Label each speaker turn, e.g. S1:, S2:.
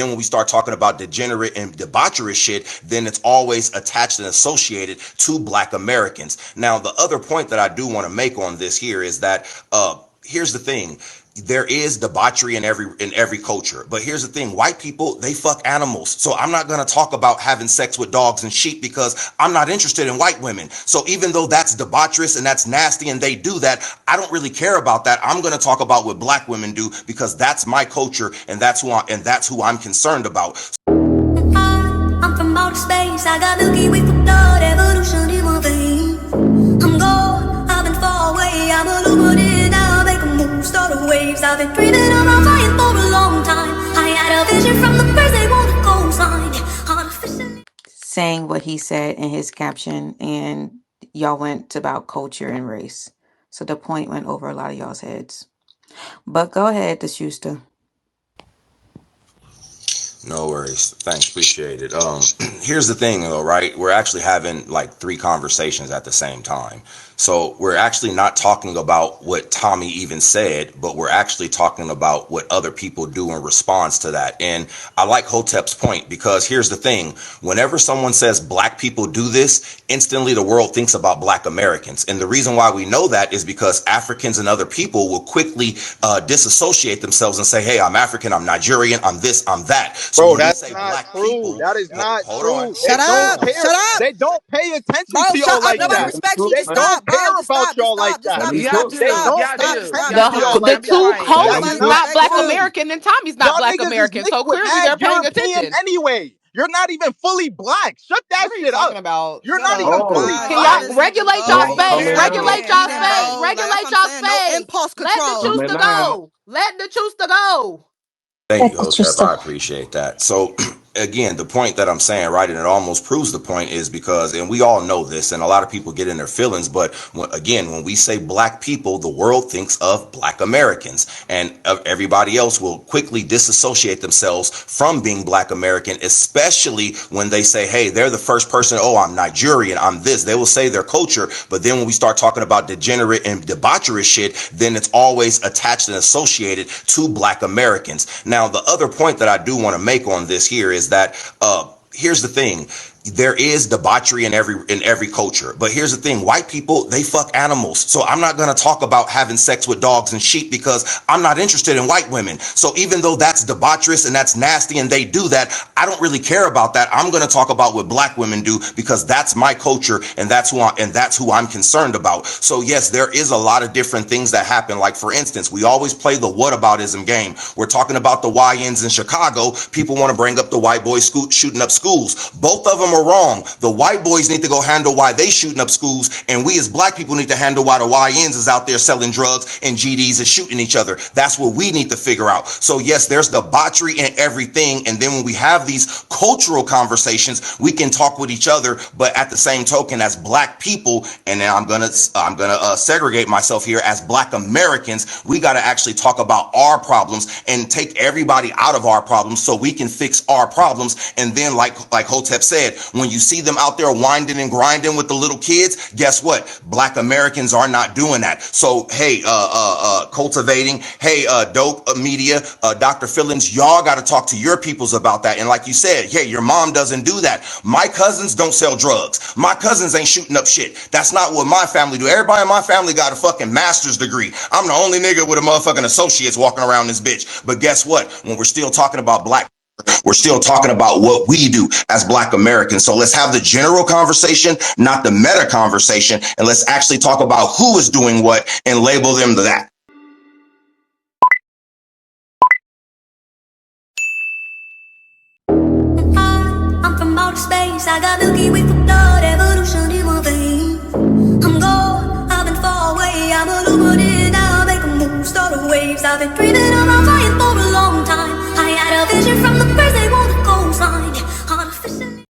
S1: Then when we start talking about degenerate and debaucherous shit, then it's always attached and associated to Black Americans. Now, the other point that I do want to make on this here is that here's the thing. There is debauchery in every culture, but here's the thing: white people, they fuck animals. So I'm not going to talk about having sex with dogs and sheep because I'm not interested in white women. So even though that's debaucherous and that's nasty and they do that, I don't really care about that. I'm going to talk about what Black women do because that's my culture and that's who I'm concerned about.
S2: I'm from outer space. I got Milky Way for blood, evolution in my veins. I'm gone, I've been far away. I'm illuminated now, make a move, start a waves. I've been dreaming around flying for a long time. I had a vision from the birds, they want a cosign. Artificially
S3: saying what he said in his caption, and y'all went about culture and race. So the point went over a lot of y'all's heads. But go ahead, the Choosta.
S1: No worries. Thanks. Appreciate it. Here's the thing though, right? We're actually having like 3 conversations at the same time. So we're actually not talking about what Tommy even said, but we're actually talking about what other people do in response to that. And I like Hotep's point because here's the thing. Whenever someone says Black people do this, instantly the world thinks about Black Americans. And the reason why we know that is because Africans and other people will quickly disassociate themselves and say, hey, I'm African, I'm Nigerian, I'm this, I'm that. So
S4: bro, that's not true. People, that is not true.
S5: Shut up.
S4: They don't pay attention
S5: Bro,
S4: to y'all like
S5: nobody
S4: that.
S5: respects you.
S4: They don't care about y'all like that. They don't pay attention to y'all
S6: The
S4: like
S6: two
S4: that.
S6: hosts is not Black American and Tommy's not Black American, so clearly they're paying attention.
S4: Anyway, you're not even fully Black. Shut that shit up. You're not even fully Black.
S6: Can y'all regulate y'all space? Regulate y'all space. Regulate y'all space.
S5: Impulse
S6: Let the Choosta go. Let the Choosta go.
S1: Thank you, Hotep. I appreciate that. So again, the point that I'm saying, right, and it almost proves the point is because, and we all know this, and a lot of people get in their feelings, but when we say Black people, the world thinks of Black Americans, and everybody else will quickly disassociate themselves from being Black American, especially when they say, hey, they're the first person, oh, I'm Nigerian, I'm this. They will say their culture, but then when we start talking about degenerate and debaucherous shit, then it's always attached and associated to Black Americans. Now, the other point that I do want to make on this here is that here's the thing. There is debauchery in every culture, but here's the thing: white people, they fuck animals. So I'm not going to talk about having sex with dogs and sheep because I'm not interested in white women. So even though that's debaucherous and that's nasty and they do that, I don't really care about that. I'm going to talk about what Black women do because that's my culture and that's who I'm concerned about. So yes, there is a lot of different things that happen. Like for instance, we always play the whataboutism game. We're talking about the YNs in Chicago. People want to bring up the white boys shooting up schools. Both of them are wrong. The white boys need to go handle why they shooting up schools, and we as Black people need to handle why the YNs is out there selling drugs and GDs and shooting each other. That's what we need to figure out. So yes, there's debauchery in everything, and then when we have these cultural conversations, we can talk with each other, but at the same token, as Black people, and now I'm gonna segregate myself here, as Black Americans, we got to actually talk about our problems and take everybody out of our problems so we can fix our problems. And then like Hotep said, when you see them out there winding and grinding with the little kids, guess what? Black Americans are not doing that. So, hey, cultivating, hey, dope media, Dr. Fillins, y'all got to talk to your peoples about that. And like you said, yeah, your mom doesn't do that. My cousins don't sell drugs. My cousins ain't shooting up shit. That's not what my family do. Everybody in my family got a fucking master's degree. I'm the only nigga with a motherfucking associates walking around this bitch. But guess what? When we're still talking about Black, we're still talking about what we do as Black Americans. So let's have the general conversation, not the meta conversation, and let's actually talk about who is doing what and label them to that.
S2: I'm from outer space. I got Milky Way for blood, evolution in my veins. I'm gone, I've been far away. I'm illuminated now, make a move, start a waves. I've been dreaming around flying for a long time. I had a vision from